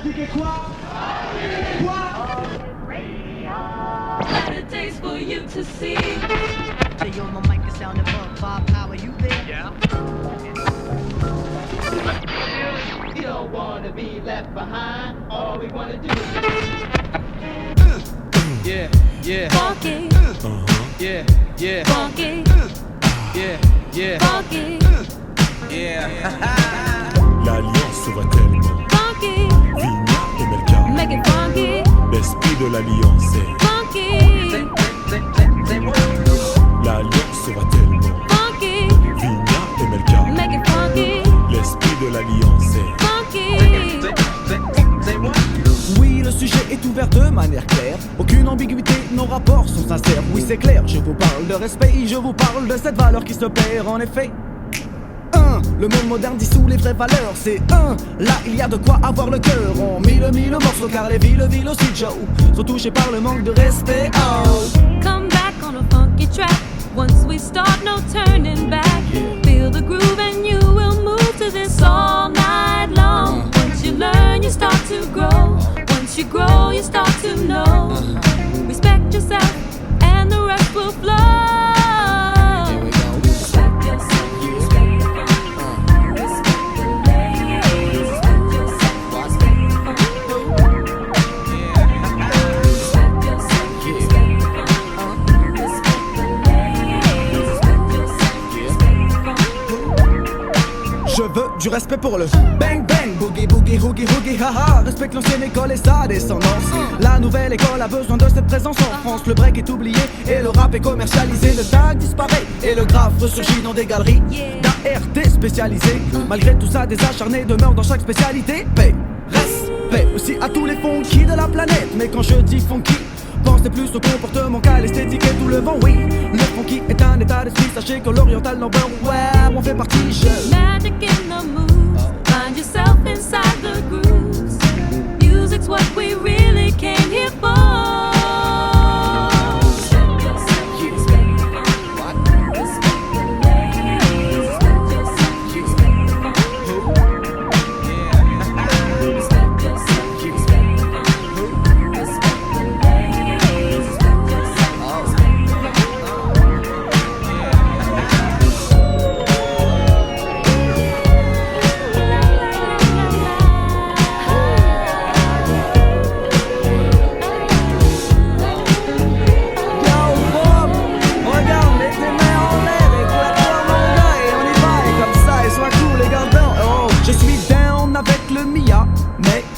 ticket quoi? Quoi? Better days for you to see. So yo, my mic is sound above Bob Power, you there? Yeah. You don't wanna be left behind. All we wanna do is Yeah, yeah, Funky, yeah, yeah, funky, yeah, yeah, funky, yeah. L'alliance va tellement. funky, Vigna et Melka. make it funky, L'esprit de l'alliance est. funky, L'alliance va tellement. funky, Vigna et Melka. make it funky, L'esprit de l'alliance est. funky. Oui, le sujet est ouvert de manière claire. Aucune ambiguïté, nos rapports sont sincères. Oui, c'est clair, je vous parle de respect, je vous parle de cette valeur qui se perd en effet. Le monde moderne dissout les vraies valeurs, c'est là il y a de quoi avoir le cœur. En mille morceaux car les villes aussi Joe sont touchés par le manque de respect. Oh. Come back on a funky track. Once we start, no turning back. Feel the groove and you will move to this all night long. Once you learn, you start to grow. Once you grow, you start to know. Respect yourself and the rest will flow. Respect yourself, respect the funk. Respect the ladies. Respect yourself, respect the funk. Respect yourself, respect the funk. Respect the ladies. Respect yourself, respect the funk. Je veux du respect pour le bang bang, boogie boogie hoogie hoogie haha. Respecte l'ancienne école et sa descendance. La nouvelle école a besoin de cette présence en France. Le break est oublié et le rap est commercialisé. Le tag disparaît et le graphe ressurgit dans des galeries d'ART spécialisées. Malgré tout ça, des acharnés demeurent dans chaque spécialité. Paix, respect aussi à tous les funky de la planète. Mais quand je dis funky, pensez plus au comportement qu'à l'esthétique et tout le vent, oui. Le funky est un état d'esprit, sachez que l'oriental number, ouais, on fait partie, je... Magic in the moves. Find yourself inside the grooves. Music's what we really came here for. Respect yourself, respect the funk. Respect the ladies. Respect yourself, respect the funk. Respect yourself, respect the funk. Respect the ladies. Respect yourself, respect the funk.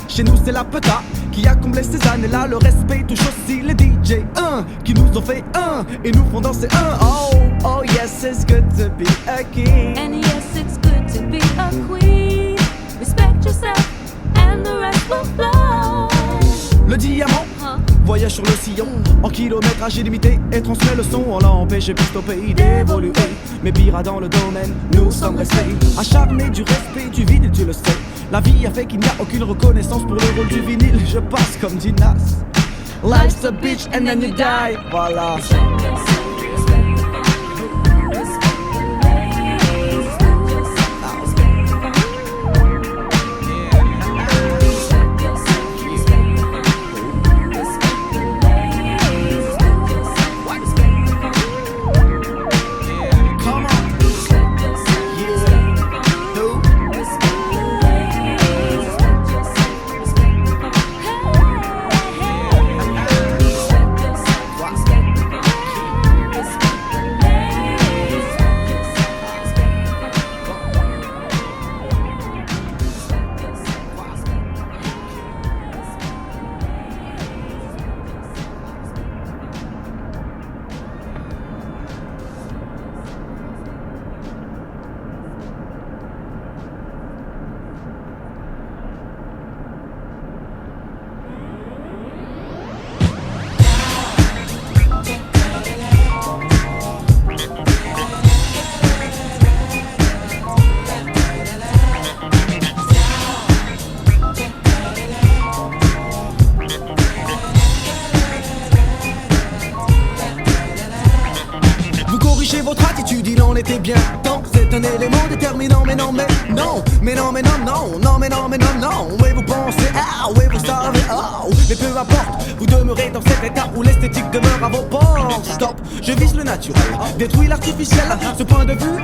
Chez nous c'est la peta qui a comblé ces années-là. Le respect touche aussi les DJ qui nous ont fait et nous font danser Oh, oh yes, it's good to be a king. And yes, it's good to be a queen. Respect yourself and the rest will flow. Le diamant voyage sur le sillon en kilométrage illimité et transmet le son. On l'a empêché plus au pays d'évoluer. Mais pire dans le domaine, nous sommes restés acharnés du respect du vinyle, tu le sais. La vie a fait qu'il n'y a aucune reconnaissance pour le rôle du vinyle. Je passe comme dit Nas. Life's a bitch and then you die. Voilà. Votre attitude, il en était bien temps. C'est un élément déterminant, mais non, mais Non, mais non, mais non, non, non, mais non, mais non, non. Oui, vous pensez, ah, oui, vous savez, oh. Mais peu importe, vous demeurez dans cet état où l'esthétique demeure à vos portes. Stop, je vise le naturel, détruis l'artificiel. Ce point de vue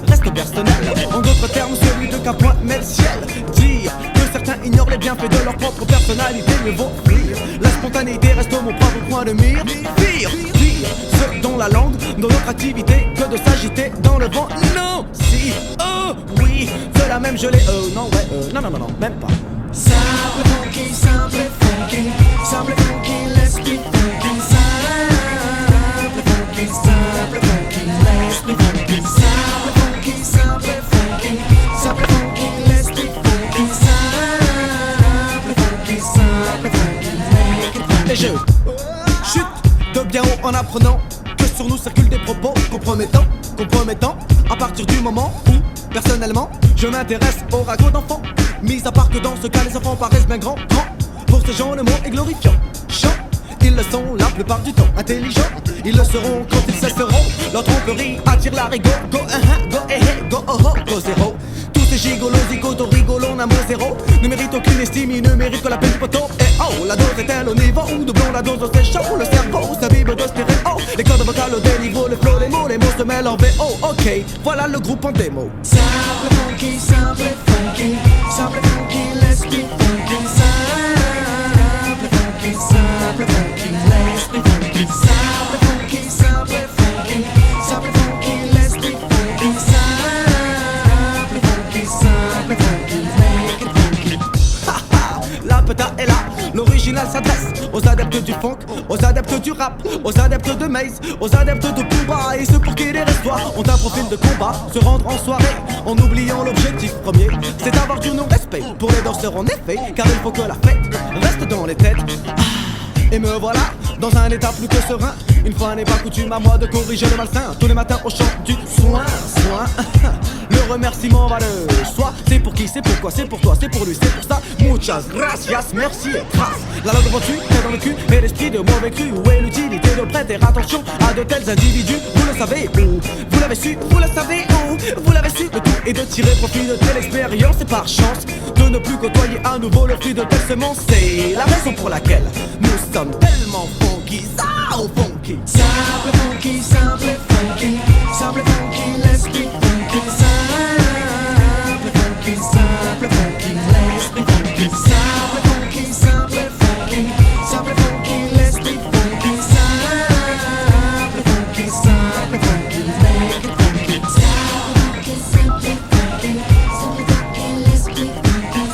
reste personnel. En d'autres termes, celui de qu'un point met le ciel. Dire que certains ignorent les bienfaits de leur propre personnalité, mieux vaut fuir. La spontanéité reste mon propre point de mire. Pire, ce dont la langue, dans notre activité, que de s'agiter dans le vent. Non, si, oh, oui, de la même gelée, non, ouais, non, non, non, non, même pas. Simple funky, simple funky, simple funky, let's be funky. Simple funky, simple funky, let's be funky. Simple funky, simple funky, simple funky, let's be funky. Simple funky, simple funky, make it funky. Et je chute de bien haut en apprenant que sur nous circulent des propos compromettants, à partir du moment où, personnellement, je m'intéresse aux ragots d'enfants. Mis à part que dans ce cas, les enfants paraissent bien grands. Pour ces gens, le mot est glorifiant. Chant, ils le sont la plupart du temps. Intelligents, ils le seront quand ils cesseront. Leur tromperie attire la rigo. Go, go, go, oh, oh, go, zéro. Tous ces gigolos, zigotos, rigolons, un mot zéro ne méritent aucune estime, ils ne méritent que la peine du poteau. Et oh, la dose est-elle au niveau où doublons la dose, c'est chaud. Le cerveau s'abîme de stéréo. Les cordes vocales au déniveau, le flow, les mots se mêlent en VO. Ok, voilà le groupe en démo. Simple funky, simple funky, simple funky, let's be funky. Simple funky, simple funky, let's be funky. Simple funky, simple funky, simple funky, let's be funky. Simple funky, simple funky, make it funky. Ha ha, la peta est là. L'original s'adresse aux adeptes du funk, aux adeptes du rap, aux adeptes de Maze, aux adeptes de Booba. Et ceux pour qui les restoirs ont un profil de combat. Se rendre en soirée en oubliant l'objectif premier, c'est d'avoir du non-respect pour les danseurs en effet. Car il faut que la fête reste dans les têtes. Et me voilà dans un état plus que serein. Une fois n'est pas coutume à moi de corriger le malsain. Tous les matins au chant du soin. Le remerciement va de soi. C'est pour qui, c'est pourquoi, c'est pour toi, c'est pour lui, c'est pour ça. Muchas gracias, merci et grâce. La langue devant dessus, tête dans le cul, mais l'esprit de mauvais cru. Où est l'utilité de prêter attention à de tels individus? Vous le savez où? Vous l'avez su, vous le savez où? Vous l'avez su, le tout est de tirer profit de telle expérience. Et par chance de ne plus côtoyer à nouveau le fruit de telle semence. C'est la raison pour laquelle nous sommes tellement funky, ça au funky. Simple funky, simple funky, simple funky, let's be funky. Simple funky, simple funky, let's be funky. Simple funky, simple funky, simple funky, let's be funky. Simple funky, simple funky, make it funky. Simple funky, simple funky, simple funky, let's be funky.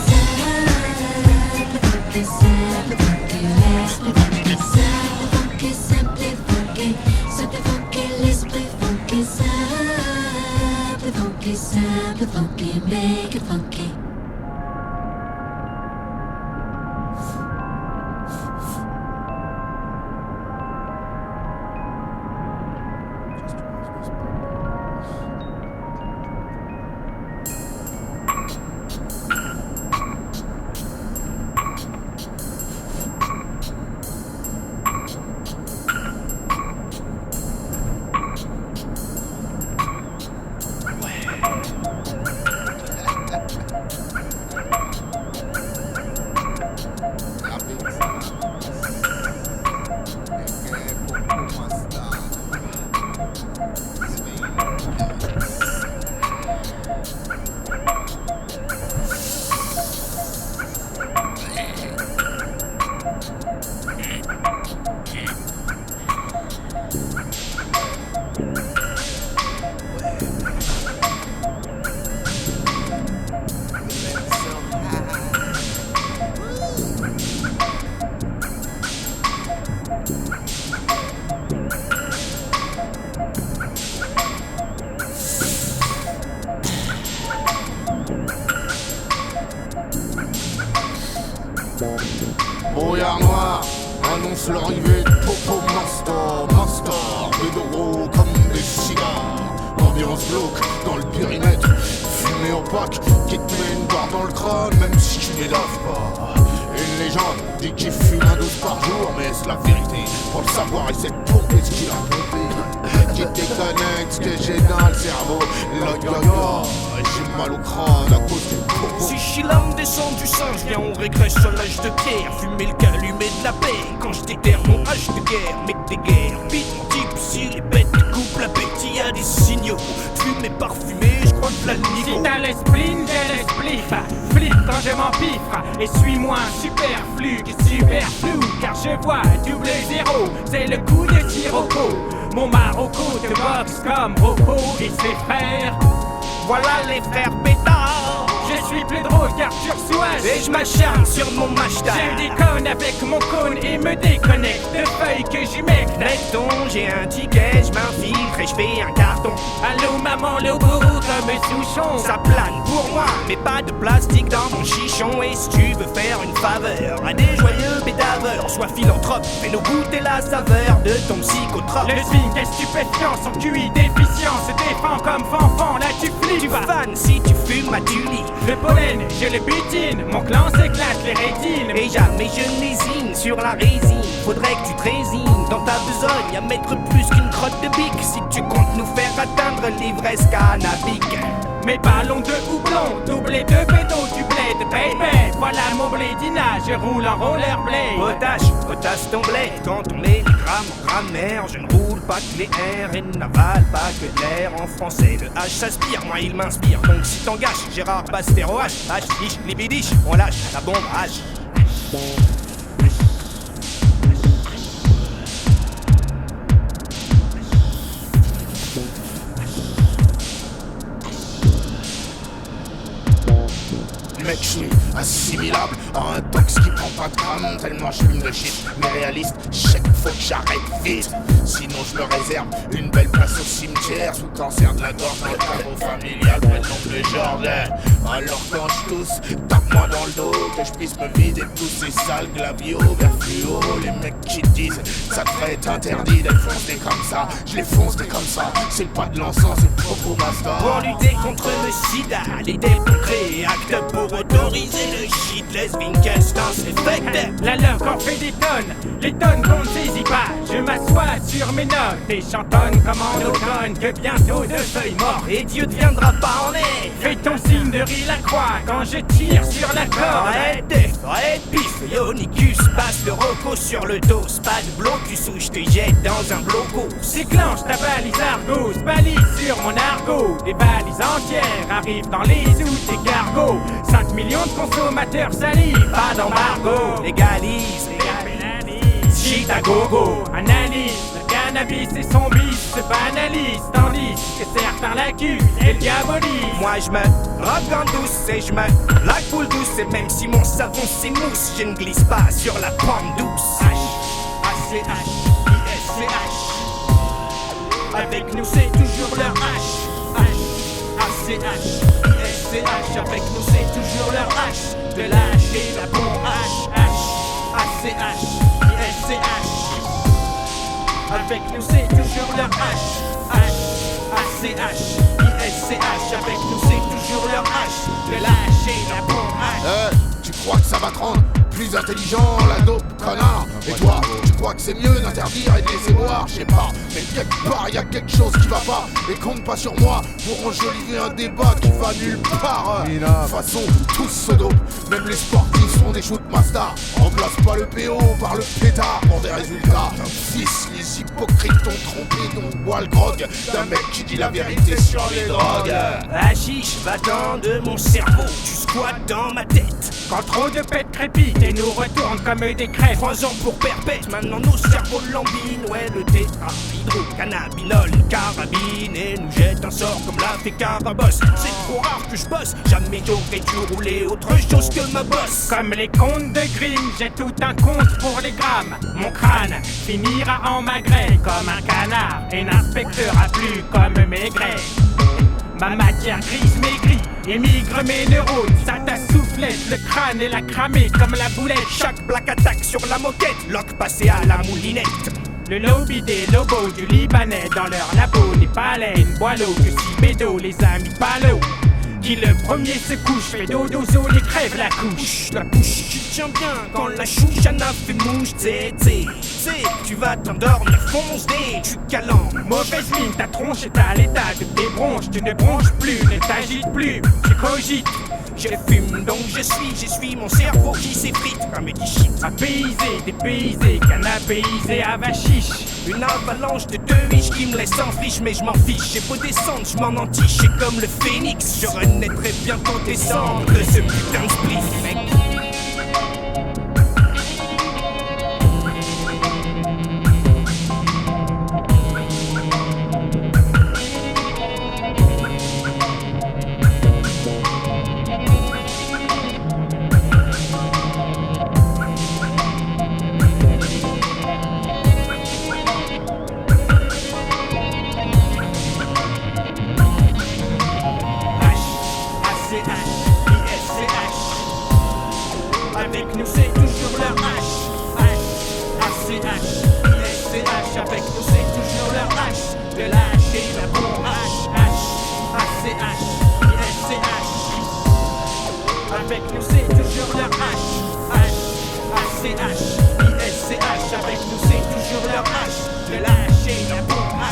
Simple funky, simple funky, let's be funky. Simple funky, simple funky, simple funky, let's be funky. Simple funky, simple funky, make it funky. Brouillard noir annonce l'arrivée de Popo Master, des euros comme des cigares. Ambiance glauque dans le périmètre, fumée opaque qui te met une barre dans le crâne même si tu les laves pas. Une légende dit qu'il fume un 12 par jour, mais c'est la vérité. Pour le savoir, essaie de pomper ce qu'il a pompé. qui déconnecte ce que j'ai dans le cerveau. Là, j'ai mal au crâne à cause du popo. Si Chilam descend du singe, viens on régresse sur l'âge de pierre. Fumer le calumet de la paix, quand je déterre mon âge de guerre. Mec des guerres, bite mon type, si les bêtes coupent l'appétit, y'a des signaux. Fumé parfumé, je crois que la niveau. Si t'as l'esprit, j'ai l'esprit. Flip quand je m'empiffre et suis-moi superflu que superflu. Car je vois double zéro, c'est le coup de Sirocco. Mon Marocco te boxe comme Rocco et ses frères. Voilà les frères pétards. Je suis plus drôle qu'Arthur Soise. Et je m'acharne sur mon mashta. Je déconne avec mon cône et me déconnecte de feuilles que j'humecte. Mettons, j'ai un ticket, je m'infiltre et je fais un carton. Allô maman, le beau comme Souchon. Ça plane pour moi, mais pas de plastique dans mon chichon. Et si tu veux faire une faveur à des joyeux bédaveurs, sois philanthrope, fais-nous goûter la saveur de ton psychotrope. Le swing est stupéfiant, son QI déficient se défend comme fanfan, là tu flippes. Tu fan si tu fumes à Tully. Le pollen, je le butine, mon clan s'éclate les rétines. Et jamais je lésine sur la résine. Faudrait que tu te résines dans ta besogne à mettre plus qu'une crotte de bique si tu comptes nous faire atteindre l'ivresse cannabique. Mes ballons de houblon, doublés de bédo du bled, baby. Voilà mon blédinage, je roule en rollerblade. Potasse ton blé, quand on met les grammes en grammaire. Je ne roule pas que les R et n'avale pas que de l'air. En français, le H s'aspire, moi il m'inspire. Donc si t'engages, Gérard Bastero H, H, libidiche, on lâche la bombe H. Mec, je suis assimilable à un tox qui prend pas de gramme. Tellement je fume de shit, mais réaliste, chaque faut que j'arrête vite. Sinon je me réserve une belle place au cimetière. Sous cancer de la gorge, dans le caveau familial, près de l'oncle Georges. Alors quand je tousse, tape-moi dans le dos, que je puisse me vider de tous ces sales glavios vers fluo. Les mecs qui disent, ça devrait être interdit d'être foncé comme ça. Je les fonce comme ça, c'est le pas de l'encens, c'est le propos master. Pour lutter contre le sida, l'idée concrète, acte pour autoriser le shit, les Winkelstan, c'est fake. La love en fait des tonnes, les tonnes qu'on ne saisit pas. Je m'assois sur mes notes et chantonne comme en automne que bientôt de feuilles mortes. Et Dieu ne viendra pas en aide. Fais ton signe de riz la croix quand je tire sur la corde. Arrête, pif, Ionicus passe le roco sur le dos. Pas de blocus où je te jette dans un bloco. Déclenche ta balise Argos, balise sur mon argot. Des balises entières arrivent dans les sous des cargos. 5 millions de consommateurs salivent, pas d'embargo. Légalise, shit à gogo, analyse. Le cannabis et son vice se banalise, tandis que certains l'accusent et le diabolisent. Moi je me rock en douce et je me la coule douce. Et même si mon savon s'émousse, je ne glisse pas sur la pente douce. H-A-C-H, I-S-C-H. Avec nous c'est toujours leur H. H-A-C-H, I-S-C-H. Avec nous c'est toujours leur H. De lâcher la bombe H. H-A-C-H, I-S-C-H. Avec nous c'est toujours leur H. H-A-C-H, I-S-C-H. Avec nous c'est toujours leur H. De lâcher la bombe H. Tu crois que ça va te rendre plus intelligent, la dope, connard? Et toi, tu crois que c'est mieux d'interdire et de laisser boire? Je sais pas, mais quelque part y a quelque chose qui va pas. Et compte pas sur moi pour enjoliver un débat qui va nulle part. De toute façon, tous se dopent, même les sportifs sont des shootmasters. Remplace pas le PO par le pétard pour des résultats. Fils, les hypocrites t'ont trompé, dont boit le grog d'un mec qui dit la vérité sur les drogues. Hachiche, va-t'en de mon cerveau, tu squattes dans ma tête. Quand trop de pètes crépitent et nous retournent comme des crêpes. 3 ans pour perpète, maintenant nos cerveaux lambinent. Ouais, le tétrahydrocannabinol carabine et nous jette un sort comme la fait Carabosse. C'est trop rare que je bosse, jamais j'aurais dû rouler autre chose que ma bosse. Comme les comptes de Grimm, j'ai tout un compte pour les grammes. Mon crâne finira en magret comme un canard et n'inspectera plus comme Maigret. Ma matière grise maigrit émigre mes neurones. Ça t'assoufflette le crâne et la cramée comme la boulette. Chaque plaque attaque sur la moquette, lock passé à la moulinette. Le lobby des lobos du Libanais dans leur labo n'est pas laine. Boileau que si bédo les amis palo. Qui le premier se couche, fait dodo, zone et crève la couche. La bouche qui tient bien quand la chouche en a fait mouche. T'sais, tu vas t'endormir, fonce dé, tu calanques. Mauvaise mine, ta tronche est à l'état de tes bronches. Tu ne bronches plus, ne t'agites plus, tu cogites. Je fume donc j'essuie mon cerveau qui s'effrite comme des shit. Apaisé, dépaysé, canapéisé, avachiche. Une avalanche de deux biches qui me laisse en friche, mais je m'en fiche. J'ai beau descendre, je m'en entiche, et comme le phénix, je renaîtrai bientôt des cendres de ce putain de spliff, mec. Avec nous c'est toujours leur H. ACH, ISCH. Avec nous c'est toujours leur H. De lâcher la bombe H. ACH, ISCH. Avec nous c'est toujours leur H. ACH, ISCH. Avec nous c'est toujours leur H. De lâcher la bombe H.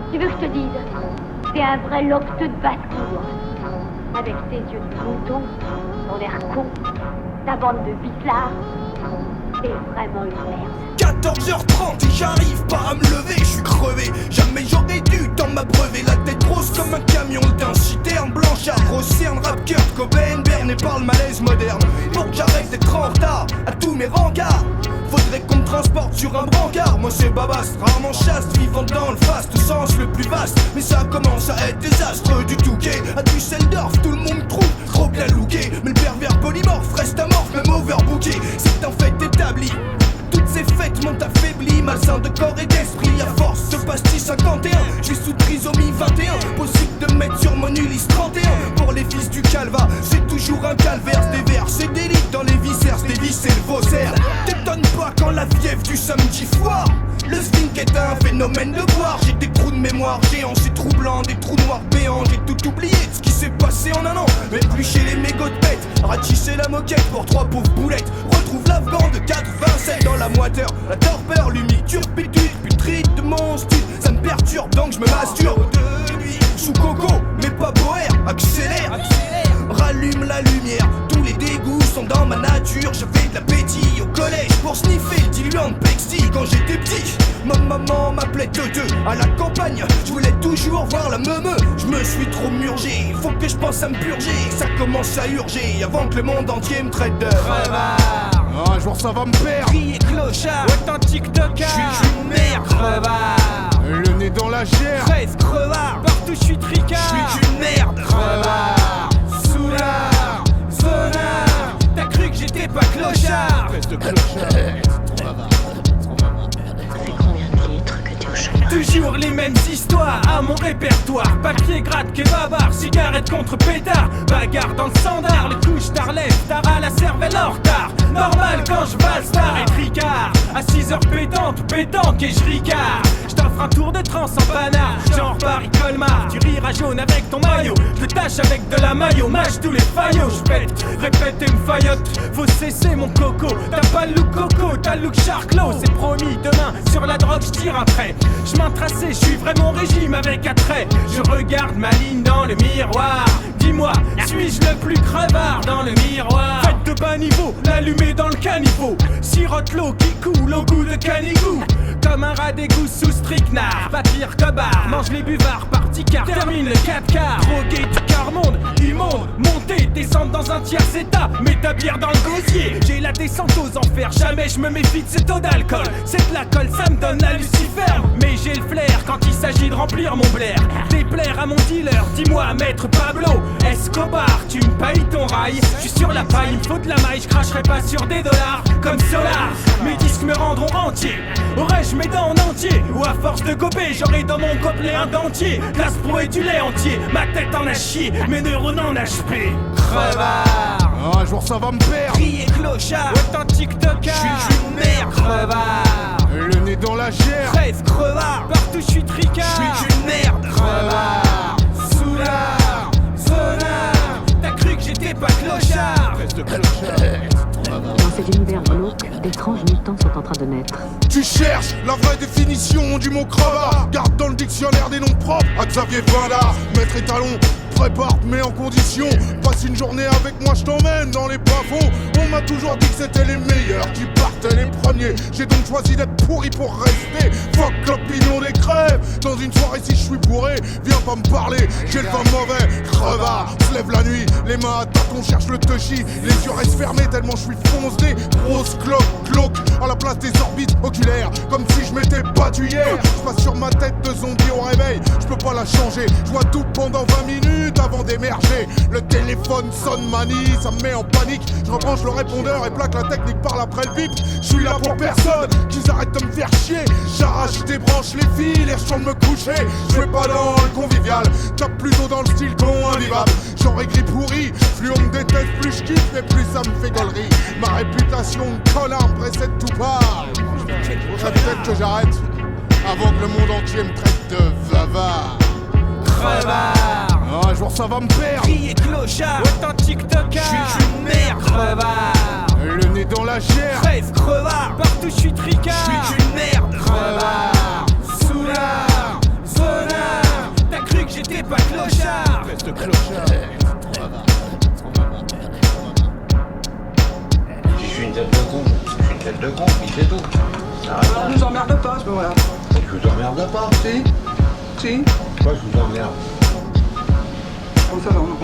Tu veux que je te dise? T'es un vrai locteux de basse-cour. Avec tes yeux de mouton, ton air con, ta bande de vicelards. T'es vraiment une merde. 14h30 et j'arrive pas à me lever, je suis crevé. Jamais j'aurais dû tant m'abreuver. La tête grosse comme un camion d'un citerne. Blanchard, grosse cerne, rap Kurt Cobain, Berne et parle malaise moderne. Pour que j'arrête d'être en retard à tous mes rencarts, faudrait qu'on me transporte sur un brancard. Moi c'est Babast, rarement chaste, vivant dans le faste, sens le plus vaste. Mais ça commence à être désastre du Touquet à Düsseldorf, tout le monde trouve trop bien looké. Mais le pervers polymorphe reste amorphe, même overbooké. C'est un fait établi. Toutes ces fêtes m'ont affaibli, malsain de corps et d'esprit. À force de pastis 51, je suis sous trisomie 21. Possible de mettre sur mon Ulysse 31. Pour les fils du calva, c'est toujours un calvaire. Des vers, c'est des lits dans les viscères, des vis et le vaussaire. T'étonnes pas quand la fièvre du samedi foire. Le stink est un phénomène de boire. J'ai des trous de mémoire géants, c'est troublant, des trous noirs béants. J'ai tout oublié de ce qui s'est passé en un an. Éplucher les mégots de pète, ratisser la moquette pour 3 pauvres boulettes. Retrouve l'Afghan de 87 dans la moiteur. La torpeur, l'humide, turpitude, putride de monstre. Ça me perturbe donc je me masturbe de nuit. Sous coco, mais pas boère, accélère. Rallume la lumière, tous les dégoûts sont dans ma nature. J'avais de l'appétit au collège pour sniffer le diluant de Plexi. Quand j'étais petit, ma maman m'appelait Teuteux. À la campagne, je voulais toujours voir la meumeu. Je me suis trop murgé, faut que je pense à me purger. Ça commence à urger avant que le monde entier me traite de crevard. Ah, un jour ça va me perdre. Crier clochard, authentique tocard. Je suis une merde, crevard. Le nez dans la chair. 13 crevards, partout je suis tricard. Je suis une merde, crevard. Soulard, zonard. T'as cru que j'étais pas clochard? Espèce de clochard. Ça fait combien de litres que tu es au chemin? Toujours les mêmes histoires à mon répertoire. Papier gratte, kebabard, cigarette contre pétard. Bagarre dans le standard, le couche tard lève tard à la cervelle en retard. Normal quand je valse tard et tricard. À 6h pétanque et je ricard. J't'offre un tour de trance en panard, genre Paris Colmar. Tu riras jaune avec ton maillot, je tâche avec de la maillot. Mâche tous les faillots, j'pète, répète et m'faillote. Faut cesser mon coco, t'as pas le look coco, t'as le look charclos. C'est promis, demain sur la drogue j'tire après. J'main tracé, j'suis vraiment régime avec attrait. Je regarde ma ligne dans le miroir. Dis-moi, suis-je le plus crevard dans le miroir? Faites de bas niveau, l'allumer dans le caniveau. Sirote l'eau qui coule au goût de canigou. Comme un rat d'égout sous strychnard. Pas pire que bar, mange les buvards, parti car termine le 4 quarts. Drogué du quart monde, immonde, monter, descendre dans un tiers état. Mets ta bière dans le gosier, j'ai la descente aux enfers. Jamais je me méfie de ces taux d'alcool. C'est de la colle, ça me donne la Lucifer. Mais j'ai le flair quand il s'agit de remplir mon blaire. Déplaire à mon dealer, dis-moi maître Pablo Escobar, tu me payes ton rail. J'suis sur la paille, il me faut de la maille. J'cracherai pas sur des dollars comme Solar. Mes disques me rendront entier. Aurais-je mes dents en entier? Ou à force de gober, j'aurai dans mon gobelet un dentier. Glace pro et du lait entier. Ma tête en a chié, mes neurones en HP. Crevard. Un jour ça va me perdre. Crier clochard. Authentique tocard. J'suis une merde. Crevard. Le nez dans la chair. 13 crevards. Partout j'suis tricard. J'suis une merde. Crevard. Soulard. Zonard. T'as cru que j'étais pas clochard? Reste clochard. Dans cet univers glauque, d'étranges mutants sont en train de naître. Tu cherches la vraie définition du mot crevard. Garde dans le dictionnaire des noms propres à Xavier Vallard. Maître étalon, prépare, te mets en condition. Passe une journée avec moi, je t'emmène dans les bas-fonds. On m'a toujours dit que c'était les meilleurs qui partaient les premiers. J'ai donc choisi d'être pourri pour rester. Fuck l'opinion des crèves. Dans une soirée si je suis bourré, viens pas me parler, j'ai le vin mauvais. Crevard, se lève la nuit, les mains à tâtons, cherche le touchy. Les yeux restent fermés tellement je suis foncé. Grosse cloque, à la place des orbites oculaires. Comme si je m'étais battu hier. Je passe sur ma tête de zombie au réveil. Je peux pas la changer, je vois tout pendant 20 minutes avant d'émerger. Le téléphone sonne manie, ça me met en panique. Je rebranche le répondeur et plaque la technique parle après le bip. Je suis là pour personne, qu'ils arrêtent de me faire chier. J'arrache, débranche les fils et retourne me coucher. Je vais pas dans le convivial, tape plutôt dans le style con invivable. J'aurais gris pourri, plus on me déteste, plus je kiffe et plus ça me fait gaulerie. Ma réputation de connard me précède tout part. Peut-être que j'arrête avant que le monde entier me traite de bavard. Crevard. Un jour ça va me perdre. Crier clochard. Authentique tocard. J'suis une merde. Crevard. Le nez dans la chair. 13 crevards. Partout j'suis tricard. J'suis une merde. Crevard. Soulard. Zonard. T'as cru que j'étais pas clochard? Reste clochard. Je suis une tête de con. Je suis une tête de con. Il fait tout. Je vous emmerde pas à ce moment-là. Je vous emmerde pas. Si. Moi je vous emmerde. Comme ça, on